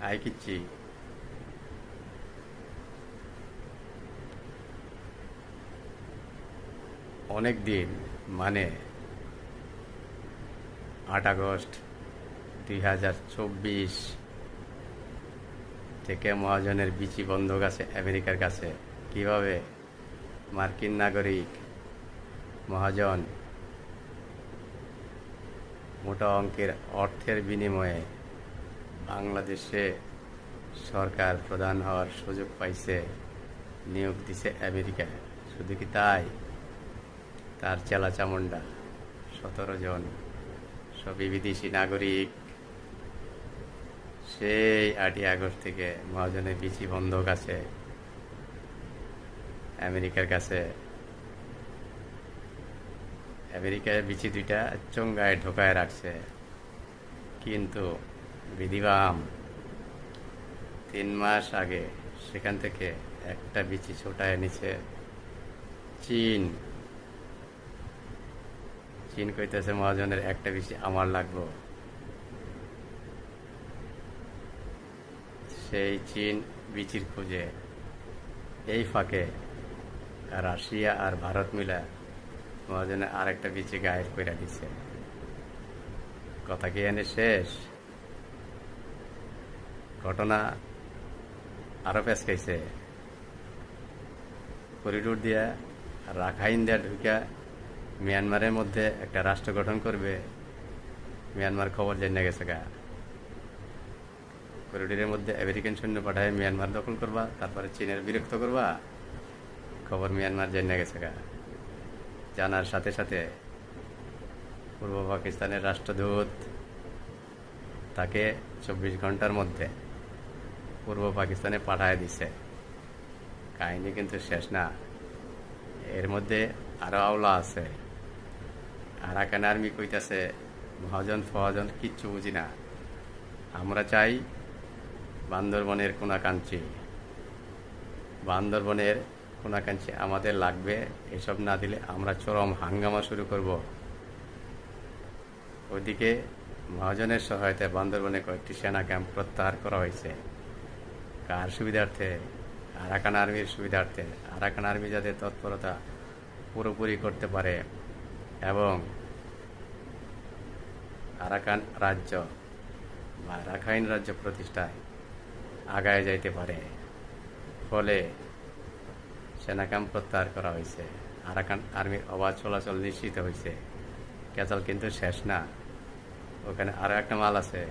আইকিচ্ছি অনেক দিন মানে 8 আগস্ট 2024 থেকে মহাজনের বিচি বন্ধক আছে আমেরিকার কাছে। কিভাবে মার্কিন নাগরিক মহাজন মোটা অঙ্কের অর্থের বিনিময়ে বাংলাদেশে সরকার প্রধান হওয়ার সুযোগ পাইছে, নিয়োগ দিছে আমেরিকায়। শুধু কি তাই, তার চেলা চামুন্ডা 17 জন সবই বিদেশি নাগরিক। সেই 8 আগস্ট থেকে মহাজনের বিচি বন্ধক আছে আমেরিকার কাছে। আমেরিকায় বিচি দুইটা চোঙ্গায় ঢোকায় রাখছে, কিন্তু বিধিবাম 3 মাস আগে সেখান থেকে একটা বিচি ছোটায় নিছে চীন। চীন কইতেছে মহাজনের একটা বিচি আমার লাগবো। সেই চীন বিচির খুঁজে এই ফাঁকে রাশিয়া আর ভারত মিলা মহাজনের আরেকটা বিচি গায়েব করে দিচ্ছে। কথা কি এনে শেষ? ঘটনা আরো পেঁচকাইছে। করিডোর দিয়া রাখাইন দিয়া ঢুকা মিয়ানমারের মধ্যে একটা রাষ্ট্র গঠন করবে। মিয়ানমার খবর জেনে গেছে গা। করিডোরের মধ্যে আমেরিকান সৈন্য পাঠায় মিয়ানমার দখল করবা, তারপরে চীনের বিরক্ত করবা। খবর মিয়ানমার জেনে গেছে গা। জানার সাথে সাথে পূর্ব পাকিস্তানের রাষ্ট্রদূত তাকে 24 ঘন্টার মধ্যে পূর্ব পাকিস্তানে পাঠায় দিছে। কাহিনী কিন্তু শেষ না, এর মধ্যে আরো আওলা আছে। আরাকান আর্মি কইতাছে মহাজন ফহাজন কিচ্ছু বুঝি না, আমরা চাই বান্দরবনের কোনাকাঞ্চি। বান্দরবনের কোনাকাঞ্চি আমাদের লাগবে, এসব না দিলে আমরা চরম হাঙ্গামা শুরু করব। ওইদিকে মহাজনের সহায়তায় বান্দরবনে কয়েকটি সেনা ক্যাম্প প্রত্যাহার করা হয়েছে। কার সুবিধার্থে? আরাকান আর্মির সুবিধার্থে। আরাকান আর্মি যাতে তৎপরতা পুরোপুরি করতে পারে এবং আরাকান রাজ্য বা রাখাইন রাজ্য প্রতিষ্ঠায় আগায় যাইতে পারে। ফলে সেনা ক্যাম্প প্রত্যাহার করা হয়েছে। আরাকান আর্মির অবাধ চলাচল নিশ্চিত হয়েছে। কেচাল কিন্তু শেষ না, ওখানে আরো একটা মাল আছে।